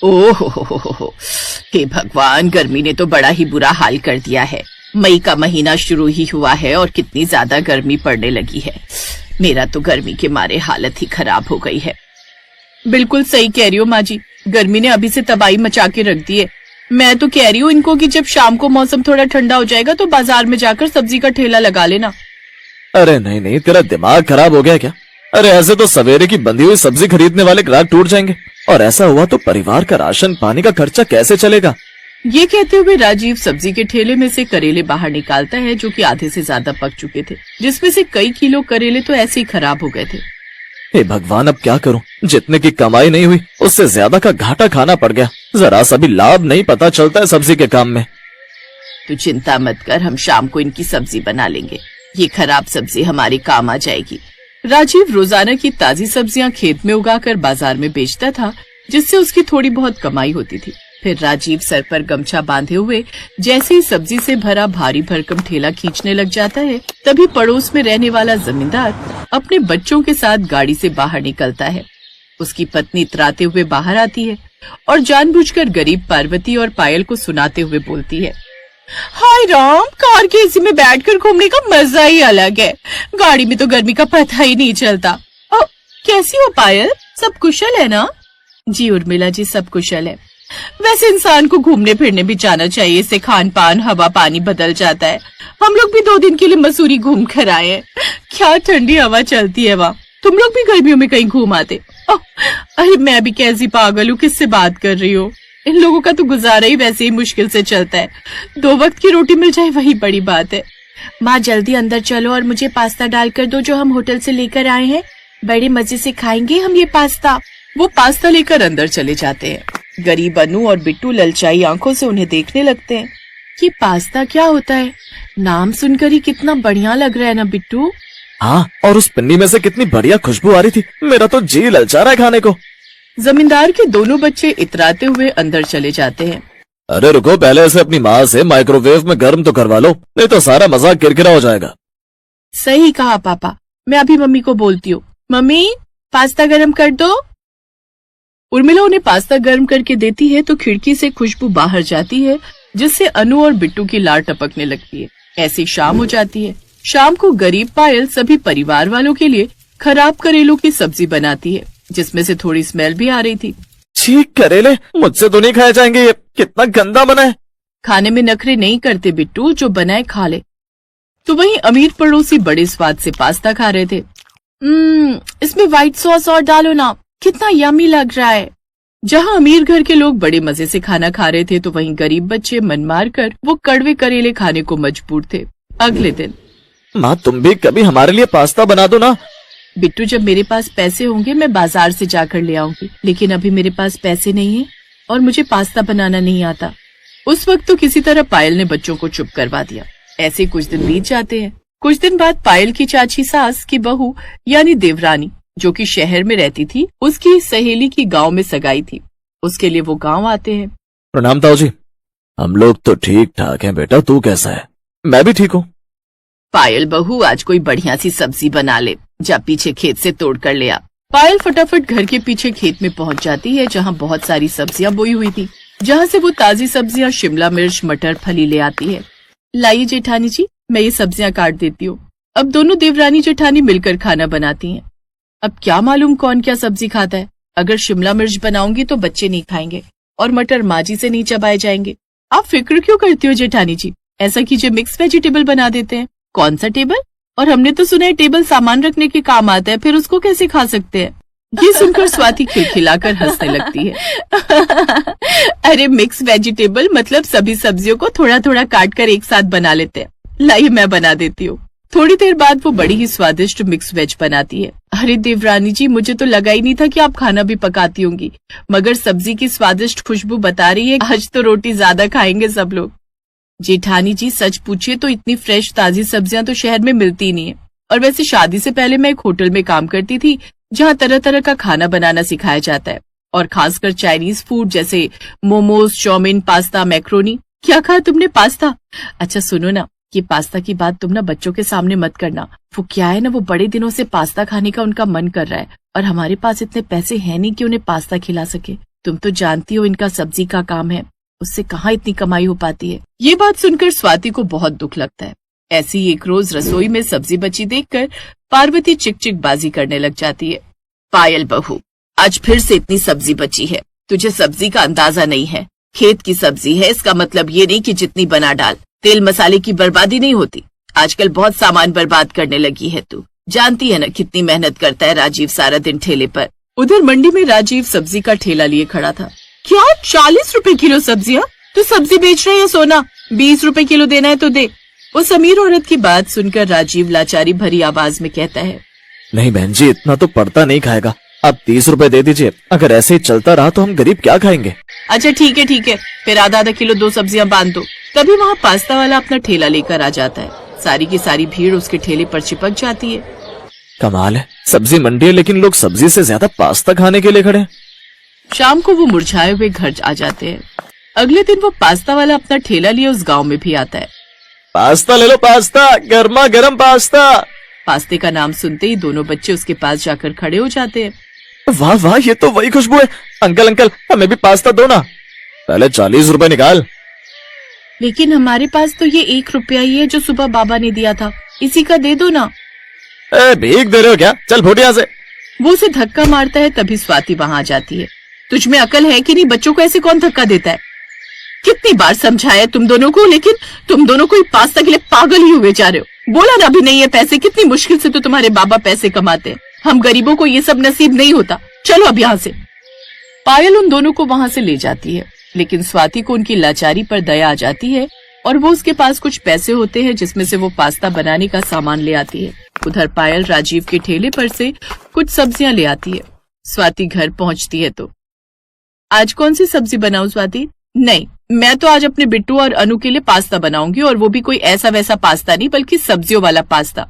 ओह हो, हे भगवान, गर्मी ने तो बड़ा ही बुरा हाल कर दिया है। मई का महीना शुरू ही हुआ है और कितनी ज्यादा गर्मी पड़ने लगी है। मेरा तो गर्मी के मारे हालत ही खराब हो गई है। बिल्कुल सही कह रही हो माँ जी, गर्मी ने अभी से तबाही मचा के रख दी है। मैं तो कह रही हूँ इनको कि जब शाम को मौसम थोड़ा ठंडा हो जाएगा तो बाजार में जाकर सब्जी का ठेला लगा लेना। अरे नहीं नहीं, तेरा दिमाग खराब हो गया क्या? अरे ऐसे तो सवेरे की बंधी हुई सब्जी खरीदने वाले ग्राहक टूट जाएंगे, और ऐसा हुआ तो परिवार का राशन पानी का खर्चा कैसे चलेगा? ये कहते हुए राजीव सब्जी के ठेले में से करेले बाहर निकालता है जो कि आधे से ज्यादा पक चुके थे, जिसमें से कई किलो करेले तो ऐसे ही खराब हो गए थे। हे भगवान, अब क्या करूं? जितने की कमाई नहीं हुई उससे ज्यादा का घाटा खाना पड़ गया। जरा सा भी लाभ नहीं पता चलता है सब्जी के काम में। तू चिंता मत कर, हम शाम को इनकी सब्जी बना लेंगे। ये खराब सब्जी हमारे काम आ जाएगी। राजीव रोजाना की ताजी सब्जियां खेत में उगाकर बाजार में बेचता था, जिससे उसकी थोड़ी बहुत कमाई होती थी। फिर राजीव सर पर गमछा बांधे हुए जैसे ही सब्जी से भरा भारी भरकम ठेला खींचने लग जाता है, तभी पड़ोस में रहने वाला जमींदार अपने बच्चों के साथ गाड़ी से बाहर निकलता है। उसकी पत्नी इतराते हुए बाहर आती है और जानबूझकर गरीब पार्वती और पायल को सुनाते हुए बोलती है, हाय राम, कार के एसी में बैठकर घूमने का मजा ही अलग है। गाड़ी में तो गर्मी का पता ही नहीं चलता। कैसी हो पायल, सब कुशल है ना? जी उर्मिला जी, सब कुशल है। वैसे इंसान को घूमने फिरने भी जाना चाहिए, इससे खान पान हवा पानी बदल जाता है। हम लोग भी 2 दिन के लिए मसूरी घूम कर आए हैं। क्या ठंडी हवा चलती है वहाँ। तुम लोग भी गर्मियों में कहीं घूम आते? अरे मैं भी कैसी पागल हूँ, किससे बात कर रही हो? इन लोगों का तो गुजारा ही वैसे ही मुश्किल से चलता है। 2 वक्त की रोटी मिल जाए वही बड़ी बात है। माँ जल्दी अंदर चलो और मुझे पास्ता डालकर दो जो हम होटल से लेकर आए हैं। बड़े मजे से खाएंगे हम ये पास्ता। वो पास्ता लेकर अंदर चले जाते हैं। गरीब अनु और बिट्टू ललचाई आंखों से उन्हें देखने लगते हैं। ये पास्ता क्या होता है? नाम सुनकर ही कितना बढ़िया लग रहा है ना बिट्टू? हाँ, और उस पिन्नी में से कितनी बढ़िया खुशबू आ रही थी। मेरा तो जी ललचा रहा है खाने को। जमींदार के दोनों बच्चे इतराते हुए अंदर चले जाते हैं। अरे रुको, पहले इसे अपनी माँ से माइक्रोवेव में गर्म तो करवा लो, नहीं तो सारा मजाक किरकिरा हो जाएगा। सही कहा पापा, मैं अभी मम्मी को बोलती हूँ। मम्मी, पास्ता गर्म कर दो। उर्मिला उन्हें पास्ता गर्म करके देती है तो खिड़की से खुशबू बाहर जाती है, जिससे अनु और बिट्टू की लार टपकने लगती है। ऐसी शाम हो जाती है। शाम को गरीब पायल सभी परिवार वालों के लिए खराब करेलों की सब्जी बनाती है, जिसमें से थोड़ी स्मेल भी आ रही थी। छी, करेले मुझसे तो नहीं खाए जाएंगे, ये कितना गंदा बना है। खाने में नखरे नहीं करते बिट्टू, जो बनाए खा ले। तो वहीं अमीर पड़ोसी बड़े स्वाद से पास्ता खा रहे थे। इसमें व्हाइट सॉस और डालो ना, कितना यम्मी लग रहा है। जहां अमीर घर के लोग बड़े मजे से खाना खा रहे थे, तो वहीं गरीब बच्चे मन मार कर वो कड़वे करेले खाने को मजबूर थे। अगले दिन, माँ तुम भी कभी हमारे लिए पास्ता बना दो ना। बिट्टू, जब मेरे पास पैसे होंगे मैं बाजार से जाकर ले आऊंगी, लेकिन अभी मेरे पास पैसे नहीं है और मुझे पास्ता बनाना नहीं आता। उस वक्त तो किसी तरह पायल ने बच्चों को चुप करवा दिया। ऐसे कुछ दिन बीत जाते हैं। कुछ दिन बाद पायल की चाची सास की बहू यानी देवरानी, जो कि शहर में रहती थी, उसकी सहेली की गांव में सगाई थी। उसके लिए वो गांव आते हैं। प्रणाम ताऊ जी। हम लोग तो ठीक ठाक हैं बेटा, तू कैसा है? मैं भी ठीक हूँ। पायल बहू, आज कोई बढ़िया सी सब्जी बना ले, जा पीछे खेत से तोड़ कर ले आ। पायल फटाफट घर के पीछे खेत में पहुंच जाती है, जहां बहुत सारी सब्जियां बोई हुई थी, जहां से वो ताजी सब्जियां शिमला मिर्च, मटर, फली ले आती है। लाइए जेठानी जी, मैं ये सब्जियां काट देती हूँ। अब दोनों देवरानी जेठानी मिलकर खाना बनाती हैं। अब क्या मालूम कौन क्या सब्जी खाता है। अगर शिमला मिर्च बनाऊंगी तो बच्चे नहीं खाएंगे और मटर माँ जी से नहीं चबाए जाएंगे। आप फिक्र क्यों करती हो जेठानी जी? ऐसा कीजिए, मिक्स वेजिटेबल बना देते हैं। कौन सा टेबल? और हमने तो सुना है टेबल सामान रखने के काम आता है, फिर उसको कैसे खा सकते हैं? ये सुनकर स्वाति खिलखिलाकर हंसने लगती है। अरे मिक्स वेजिटेबल मतलब सभी सब्जियों को थोड़ा थोड़ा काट कर एक साथ बना लेते हैं। लाइए मैं बना देती हूँ। थोड़ी देर बाद वो बड़ी ही स्वादिष्ट मिक्स वेज बनाती है। अरे देवरानी जी, मुझे तो लगा ही नहीं था कि आप खाना भी पकाती होंगी, मगर सब्जी की स्वादिष्ट खुशबू बता रही है आज तो रोटी ज्यादा खाएंगे सब लोग। जेठानी जी, सच पूछिए तो इतनी फ्रेश ताजी सब्जियां तो शहर में मिलती नहीं है। और वैसे शादी से पहले मैं एक होटल में काम करती थी, जहां तरह तरह का खाना बनाना सिखाया जाता है, और खासकर चाइनीज फूड जैसे मोमोज, चाउमीन, पास्ता, मैक्रोनी। क्या कहा तुमने? पास्ता? अच्छा सुनो ना, ये पास्ता की बात तुम ना बच्चों के सामने मत करना। वो क्या है ना, वो बड़े दिनों से पास्ता खाने का उनका मन कर रहा है और हमारे पास इतने पैसे हैं नहीं कि उन्हें पास्ता खिला सके। तुम तो जानती हो इनका सब्जी का काम है, उससे कहाँ इतनी कमाई हो पाती है। ये बात सुनकर स्वाति को बहुत दुख लगता है। ऐसी एक रोज रसोई में सब्जी बची देखकर पार्वती चिक बाजी करने लग जाती है। पायल बहू, आज फिर से इतनी सब्जी बची है, तुझे सब्जी का अंदाजा नहीं है। खेत की सब्जी है, इसका मतलब ये नहीं कि जितनी बना डाल। तेल मसाले की बर्बादी नहीं होती। आजकल बहुत सामान बर्बाद करने लगी है तू। जानती है ना कितनी मेहनत करता है राजीव सारा दिन ठेले पर। उधर मंडी में राजीव सब्जी का ठेला लिए खड़ा था। क्या 40 रुपए किलो सब्जियां? तू सब्जी बेच रही है सोना? 20 रुपए किलो देना है तो दे। उस अमीर औरत की बात सुनकर राजीव लाचारी भरी आवाज में कहता है, नहीं बहन जी, इतना तो पड़ता नहीं खाएगा। आप 30 रुपए दे दीजिए। अगर ऐसे ही चलता रहा तो हम गरीब क्या खाएंगे। अच्छा ठीक है, फिर आधा किलो 2 सब्जियां बांध दो। तभी वहाँ पास्ता वाला अपना ठेला लेकर आ जाता है। सारी की सारी भीड़ उसके ठेले पर चिपक जाती है। कमाल है, सब्जी मंडी है लेकिन लोग सब्जी से ज्यादा पास्ता खाने के लिए खड़े हैं। शाम को वो मुरझाए हुए घर आ जाते हैं। अगले दिन वो पास्ता वाला अपना ठेला लिए उस गांव में भी आता है। पास्ता ले लो, पास्ता, गर्मा गर्म पास्ता। पास्ते का नाम सुनते ही दोनों बच्चे उसके पास जाकर खड़े हो जाते हैं। वाह वाह, ये तो वही खुशबू है। अंकल अंकल, हमें भी पास्ता दो ना। पहले 40 रुपए निकाल। लेकिन हमारे पास तो ये 1 रुपया ही है जो सुबह बाबा ने दिया था, इसी का दे दो ना। भीख दे रहे हो क्या? चल फुट यहाँ से। वो उसे धक्का मारता है। तभी स्वाति वहाँ आ जाती है। तुझ में अकल है कि नहीं? बच्चों को ऐसे कौन धक्का देता है? कितनी बार समझाया तुम दोनों को, लेकिन तुम दोनों को पास्ता के लिए पागल ही हुए जा रहे हो। बोला ना भी नहीं है पैसे, कितनी मुश्किल से तो तुम्हारे बाबा पैसे कमाते हैं। हम गरीबों को ये सब नसीब नहीं होता। चलो अब यहाँ से। पायल उन दोनों को वहाँ से ले जाती है, लेकिन स्वाति को उनकी लाचारी पर दया आ जाती है और वो उसके पास कुछ पैसे होते हैं जिसमें से वो पास्ता बनाने का सामान ले आती है। उधर पायल राजीव के ठेले पर से कुछ सब्जियां ले आती है। स्वाति घर पहुंचती है तो, आज कौन सी सब्जी बनाऊं स्वाति? नहीं, मैं तो आज अपने बिट्टू और अनु के लिए पास्ता बनाऊंगी, और वो भी कोई ऐसा वैसा पास्ता नहीं बल्कि सब्जियों वाला पास्ता।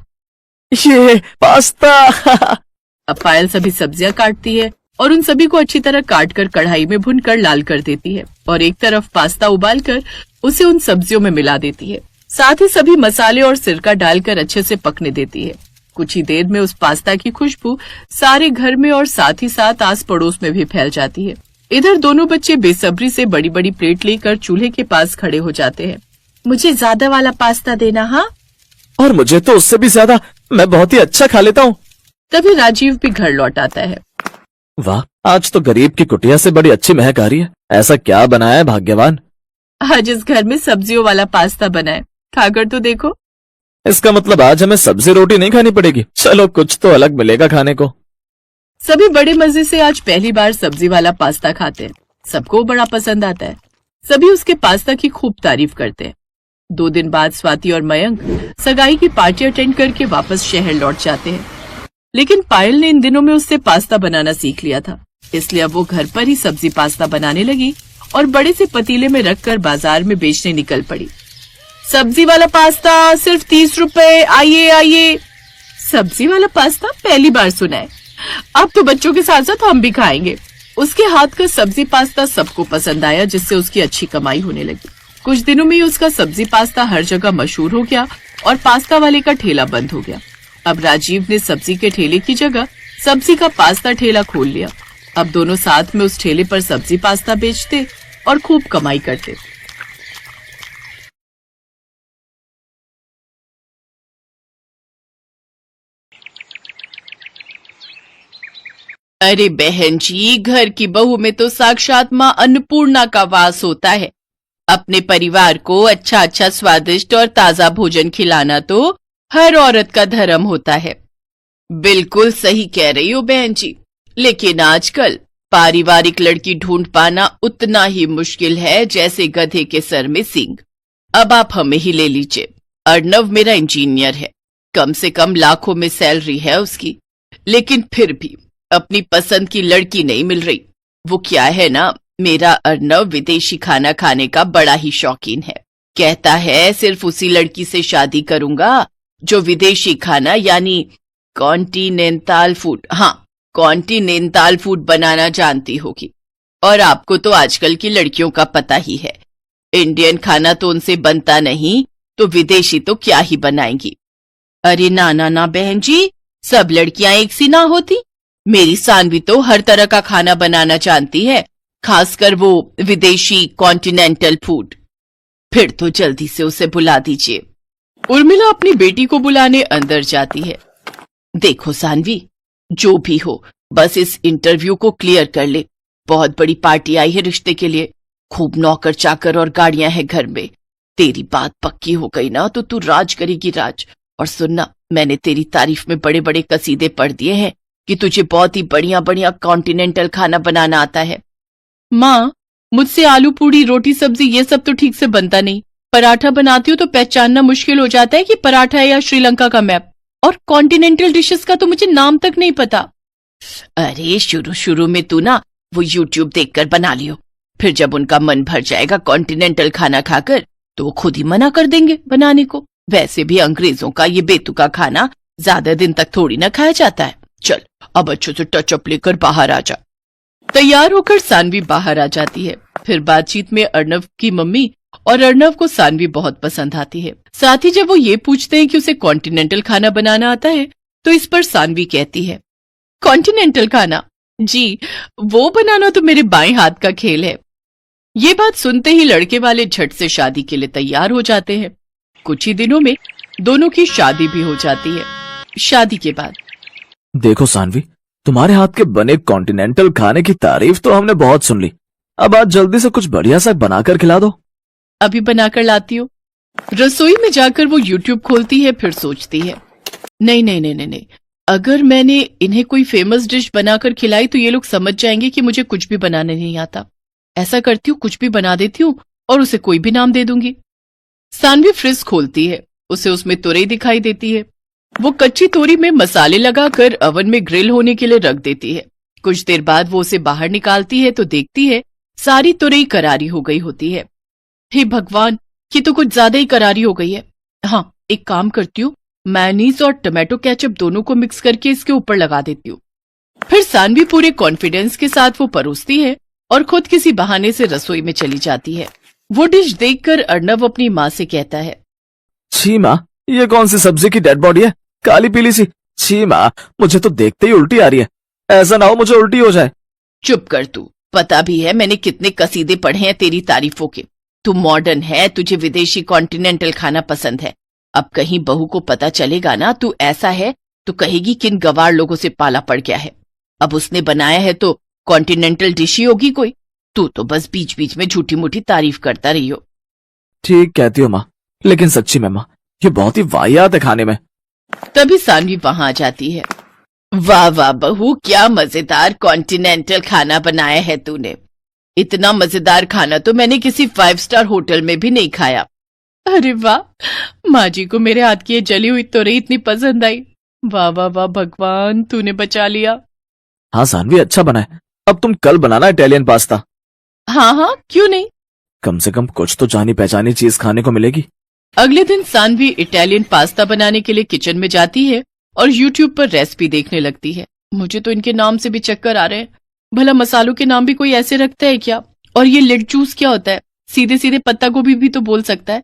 ये पास्ता। अब पायल सभी सब्जियां काटती है और उन सभी को अच्छी तरह काट कर कढ़ाई में भूनकर लाल कर देती है और एक तरफ पास्ता उबालकर उसे उन सब्जियों में मिला देती है। साथ ही सभी मसाले और सिरका डालकर अच्छे से पकने देती है। कुछ ही देर में उस पास्ता की खुशबू सारे घर में और साथ ही साथ आस पड़ोस में भी फैल जाती है। इधर दोनों बच्चे बेसब्री से बड़ी बड़ी प्लेट लेकर चूल्हे के पास खड़े हो जाते हैं। मुझे ज्यादा वाला पास्ता देना। हाँ, और मुझे तो उससे भी ज्यादा, मैं बहुत ही अच्छा खा लेता हूँ। तभी राजीव भी घर लौट आता है। वाह, आज तो गरीब की कुटिया से बड़ी अच्छी महक आ रही है। ऐसा क्या बनाया है भाग्यवान? आज इस घर में सब्जियों वाला पास्ता बना है, खाकर तो देखो। इसका मतलब आज हमें सब्जी रोटी नहीं खानी पड़ेगी। चलो कुछ तो अलग मिलेगा खाने को। सभी बड़े मजे से आज पहली बार सब्जी वाला पास्ता खाते हैं। सबको बड़ा पसंद आता है। सभी उसके पास्ता की खूब तारीफ करते हैं। 2 दिन बाद स्वाति और मयंक सगाई की पार्टी अटेंड करके वापस शहर लौट जाते हैं। लेकिन पायल ने इन दिनों में उससे पास्ता बनाना सीख लिया था, इसलिए अब वो घर पर ही सब्जी पास्ता बनाने लगी और बड़े से पतीले में रखकर बाजार में बेचने निकल पड़ी। सब्जी वाला पास्ता सिर्फ 30 रुपए, आइए आइए। सब्जी वाला पास्ता पहली बार सुना है। अब तो बच्चों के साथ साथ हम भी खाएंगे। उसके हाथ का सब्जी पास्ता सबको पसंद आया, जिससे उसकी अच्छी कमाई होने लगी। कुछ दिनों में ही उसका सब्जी पास्ता हर जगह मशहूर हो गया और पास्ता वाले का ठेला बंद हो गया। अब राजीव ने सब्जी के ठेले की जगह सब्जी का पास्ता ठेला खोल लिया। अब दोनों साथ में उस ठेले पर सब्जी पास्ता बेचते और खूब कमाई करते। अरे बहन जी, घर की बहू में तो साक्षात माँ अन्नपूर्णा का वास होता है। अपने परिवार को अच्छा अच्छा स्वादिष्ट और ताजा भोजन खिलाना तो हर औरत का धर्म होता है। बिल्कुल सही कह रही हो बहन जी, लेकिन आजकल पारिवारिक लड़की ढूंढ पाना उतना ही मुश्किल है जैसे गधे के सर में सींग। अब आप हमें ही ले लीजिए। अर्णव मेरा इंजीनियर है, कम से कम लाखों में सैलरी है उसकी, लेकिन फिर भी अपनी पसंद की लड़की नहीं मिल रही। वो क्या है ना, मेरा अर्णव विदेशी खाना खाने का बड़ा ही शौकीन है। कहता है सिर्फ उसी लड़की से शादी करूंगा जो विदेशी खाना यानी कॉन्टिनेंटल फूड, हाँ कॉन्टिनेंटल फूड बनाना जानती होगी। और आपको तो आजकल की लड़कियों का पता ही है, इंडियन खाना तो उनसे बनता नहीं, तो विदेशी तो क्या ही बनाएंगी। अरे ना ना ना बहन जी, सब लड़कियां एक सी ना होती। मेरी सानवी तो हर तरह का खाना बनाना जानती है खासकर वो विदेशी कॉन्टिनेंटल फूड। फिर तो जल्दी से उसे बुला दीजिए। उर्मिला अपनी बेटी को बुलाने अंदर जाती है। देखो सानवी, जो भी हो बस इस इंटरव्यू को क्लियर कर ले। बहुत बड़ी पार्टी आई है रिश्ते के लिए, खूब नौकर चाकर और गाड़ियां हैं घर में। तेरी बात पक्की हो गई ना तो तू राज करेगी राज। और सुनना, मैंने तेरी तारीफ में बड़े बड़े कसीदे पढ़ दिए हैं कि तुझे बहुत ही बढ़िया बढ़िया कॉन्टिनेंटल खाना बनाना आता है। माँ, मुझसे आलू पूड़ी रोटी सब्जी ये सब तो ठीक से बनता नहीं। पराठा बनाती हूँ तो पहचानना मुश्किल हो जाता है कि पराठा है या श्रीलंका का मैप। और कॉन्टिनेंटल डिशेस का तो मुझे नाम तक नहीं पता। अरे शुरू शुरू में तू ना वो यूट्यूब देखकर बना लियो, फिर जब उनका मन भर जाएगा कॉन्टिनेंटल खाना खाकर तो वो खुद ही मना कर देंगे बनाने को। वैसे भी अंग्रेजों का ये बेतुका खाना ज्यादा दिन तक थोड़ी ना खाया जाता है। चल अब अच्छे से टचअप लेकर बाहर आ जा। तैयार होकर सानवी बाहर आ जाती है। फिर बातचीत में अर्णव की मम्मी और अर्णव को सानवी बहुत पसंद आती है। साथ ही जब वो ये पूछते हैं कि उसे कॉन्टिनेंटल खाना बनाना आता है तो इस पर सानवी कहती है, कॉन्टिनेंटल खाना? जी, वो बनाना तो मेरे बाएं हाथ का खेल है। ये बात सुनते ही लड़के वाले झट से शादी के लिए तैयार हो जाते हैं। कुछ ही दिनों में दोनों की शादी भी हो जाती है। शादी के बाद देखो सानवी, तुम्हारे हाथ के बने कॉन्टिनेंटल खाने की तारीफ तो हमने बहुत सुन ली। अब आज जल्दी से कुछ बढ़िया सा बनाकर खिला दो। अभी बनाकर लाती हूँ। रसोई में जाकर वो यूट्यूब खोलती है, फिर सोचती है, नहीं नहीं नहीं नहीं नहीं, अगर मैंने इन्हें कोई फेमस डिश बनाकर खिलाई तो ये लोग समझ जाएंगे कि मुझे कुछ भी बनाने नहीं आता। ऐसा करती हूँ, कुछ भी बना देती हूँ और उसे कोई भी नाम दे दूंगी। सानवी फ्रिज खोलती है, उसे उसमें तुरई दिखाई देती है। वो कच्ची तोरी में मसाले लगाकर अवन में ग्रिल होने के लिए रख देती है। कुछ देर बाद वो उसे बाहर निकालती है तो देखती है सारी तुरई करारी हो गई होती है। हे भगवान, ये तो कुछ ज्यादा ही करारी हो गई है। हाँ, एक काम करती हूँ, मेयोनीज और टमाटो केचप दोनों को मिक्स करके इसके ऊपर लगा देती हूँ। फिर सानवी पूरे कॉन्फिडेंस के साथ वो परोसती है और खुद किसी बहाने से रसोई में चली जाती है। वो डिश देखकर अर्णव अपनी माँ से कहता है, छी माँ, ये कौन सी सब्जी की डेड बॉडी है, काली पीली सी। छी माँ, मुझे तो देखते ही उल्टी आ रही है। ऐसा ना हो मुझे उल्टी हो जाए। चुप कर तू, पता भी है मैंने कितने कसीदे पढ़े हैं तेरी तारीफों के। तू मॉडर्न है, तुझे विदेशी कॉन्टिनेंटल खाना पसंद है। अब कहीं बहू को पता चलेगा ना तू ऐसा है तो कहेगी किन गवार लोगों से पाला पड़ गया है। अब उसने बनाया है तो कॉन्टिनेंटल डिश ही होगी कोई। तू तो बस बीच बीच में झूठी मूठी तारीफ करता रही हो। ठीक कहती हो माँ, लेकिन सच्ची में माँ, ये बहुत ही वाहियात है खाने में। तभी सानवी वहां आ जाती है। वाह वाह बहू, क्या मजेदार कॉन्टिनेंटल खाना बनाया है तूने। इतना मजेदार खाना तो मैंने किसी 5 स्टार होटल में भी नहीं खाया। अरे वाह, माँ जी को मेरे हाथ की ये जली हुई तोरई इतनी पसंद आई। वाह वाह वाह भगवान, तूने बचा लिया। हाँ सानवी, अच्छा बना है। अब तुम कल बनाना इटालियन पास्ता। हाँ हाँ, क्यों नहीं। कम से कम कुछ तो जानी पहचानी चीज खाने को मिलेगी। अगले दिन सानवी इटालियन पास्ता बनाने के लिए किचन में जाती है और यूट्यूब पर रेसिपी देखने लगती है। मुझे तो इनके नाम से भी चक्कर आ रहे हैं। भला मसालों के नाम भी कोई ऐसे रखता है क्या? और ये लिट जूस क्या होता है? सीधे सीधे पत्ता गोभी भी तो बोल सकता है।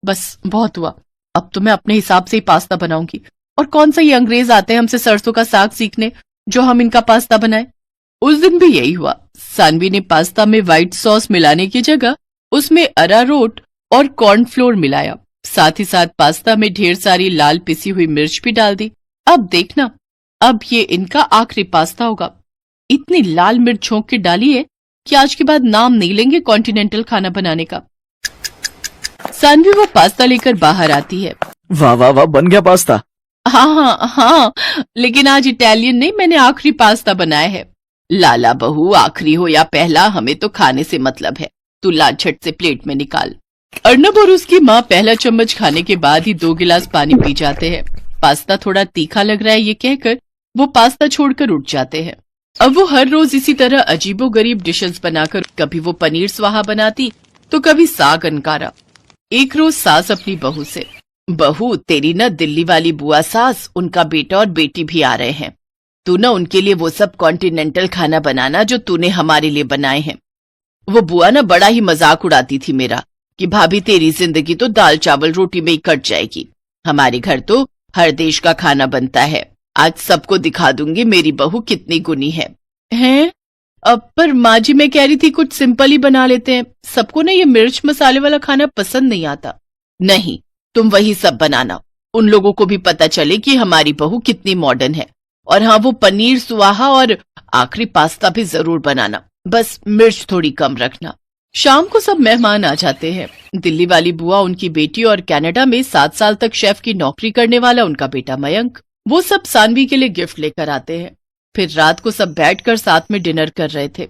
बस बहुत हुआ, अब तो मैं अपने हिसाब से ही पास्ता बनाऊंगी। और कौन सा ये अंग्रेज आते हैं हमसे सरसों का साग सीखने जो हम इनका पास्ता बनाए। उस दिन भी यही हुआ। सानवी ने पास्ता में व्हाइट सॉस मिलाने की जगह उसमें अरारोट और कॉर्नफ्लोर मिलाया। साथ ही साथ पास्ता में ढेर सारी लाल पिसी हुई मिर्च भी डाल दी। अब देखना, अब ये इनका आखिरी पास्ता होगा। इतनी लाल मिर्च छोंक के डाली है कि आज के बाद नाम नहीं लेंगे कॉन्टिनेंटल खाना बनाने का। सानवी वो पास्ता लेकर बाहर आती है। वाह वाह वाह, बन गया पास्ता। हाँ हाँ हाँ, लेकिन आज इटालियन नहीं, मैंने आखिरी पास्ता बनाया है। लाला बहू, आखिरी हो या पहला, हमें तो खाने से मतलब है। तू ला झट से प्लेट में निकाल। अर्णब और उसकी माँ पहला चम्मच खाने के बाद ही 2 गिलास पानी पी जाते हैं। पास्ता थोड़ा तीखा लग रहा है ये कहकर वो पास्ता छोड़कर उठ जाते हैं। अब वो हर रोज इसी तरह अजीबोगरीब डिशेस बनाकर कभी वो पनीर स्वाहा बनाती तो कभी साग अनकारा। एक रोज सास अपनी बहू से, बहू तेरी ना दिल्ली वाली बुआ सास, उनका बेटा और बेटी भी आ रहे हैं। तू ना उनके लिए वो सब कॉन्टिनेंटल खाना बनाना जो तूने हमारे लिए बनाए हैं। वो बुआ ना बड़ा ही मजाक उड़ाती थी मेरा कि भाभी तेरी जिंदगी तो दाल चावल रोटी में ही कट जाएगी। हमारे घर तो हर देश का खाना बनता है। आज सबको दिखा दूंगी मेरी बहू कितनी गुनी है। हैं? अब पर माँ जी मैं कह रही थी कुछ सिंपल ही बना लेते हैं, सबको ना ये मिर्च मसाले वाला खाना पसंद नहीं आता। नहीं, तुम वही सब बनाना, उन लोगों को भी पता चले कि हमारी बहू कितनी मॉडर्न है। और हाँ, वो पनीर सुहाहा और आखिरी पास्ता भी जरूर बनाना, बस मिर्च थोड़ी कम रखना। शाम को सब मेहमान आ जाते हैं। दिल्ली वाली बुआ, उनकी बेटी और कनाडा में 7 साल तक शेफ की नौकरी करने वाला उनका बेटा मयंक, वो सब सानवी के लिए गिफ्ट लेकर आते हैं। फिर रात को सब बैठकर साथ में डिनर कर रहे थे।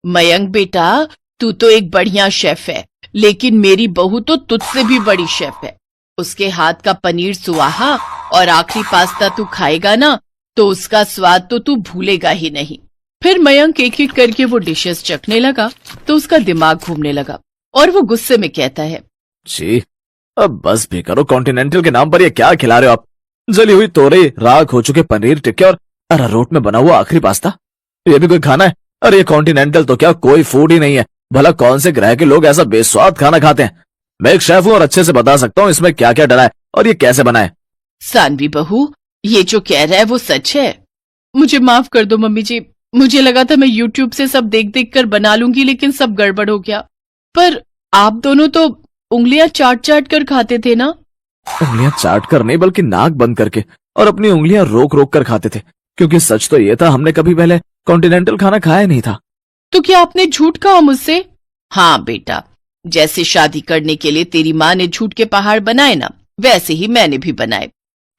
मयंक बेटा, तू तो एक बढ़िया शेफ है, लेकिन मेरी बहू तो तुझसे भी बड़ी शेफ है। उसके हाथ का पनीर सुहाहा और आखिरी पास्ता तू खाएगा ना, तो उसका स्वाद तो तू भूलेगा ही नहीं। फिर मयंक एक एक करके वो डिशेस चखने लगा तो उसका दिमाग घूमने लगा और वो गुस्से में कहता है, जी अब बस भी करो, कॉन्टिनेंटल के नाम पर ये क्या खिला रहे हो आप? जली हुई तोरई, राख हो चुके पनीर टिक्के और अरारोट में बना हुआ आखिरी पास्ता, ये भी कोई खाना है? अरे ये कॉन्टिनेंटल तो क्या कोई फूड ही नहीं है। भला कौन से ग्रह के लोग ऐसा बेस्वाद खाना खाते हैं? मैं एक शेफ हूँ और अच्छे से बता सकता हूँ इसमें क्या क्या डला है और ये कैसे बना है। सानवी बहू, ये जो कह रहा है वो सच है। मुझे माफ कर दो मम्मी जी, मुझे लगा था मैं YouTube से सब देख देख कर बना लूंगी, लेकिन सब गड़बड़ हो गया। पर आप दोनों तो उंगलियां चाट चाट कर खाते थे ना? उंगलियां चाट कर नहीं, बल्कि नाक बंद करके और अपनी उंगलियां रोक रोक कर खाते थे, क्योंकि सच तो ये था हमने कभी पहले कॉन्टिनेंटल खाना खाया नहीं था। तो क्या आपने झूठ कहा मुझसे? हाँ बेटा, जैसे शादी करने के लिए तेरी माँ ने झूठ के पहाड़ बनाए ना, वैसे ही मैंने भी बनाए।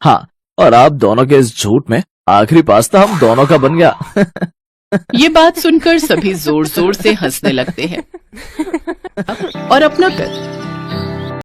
हाँ, और आप दोनों के इस झूठ में आखिरी पास्ता हम दोनों का बन गया। ये बात सुनकर सभी जोर जोर से हंसने लगते हैं और अपना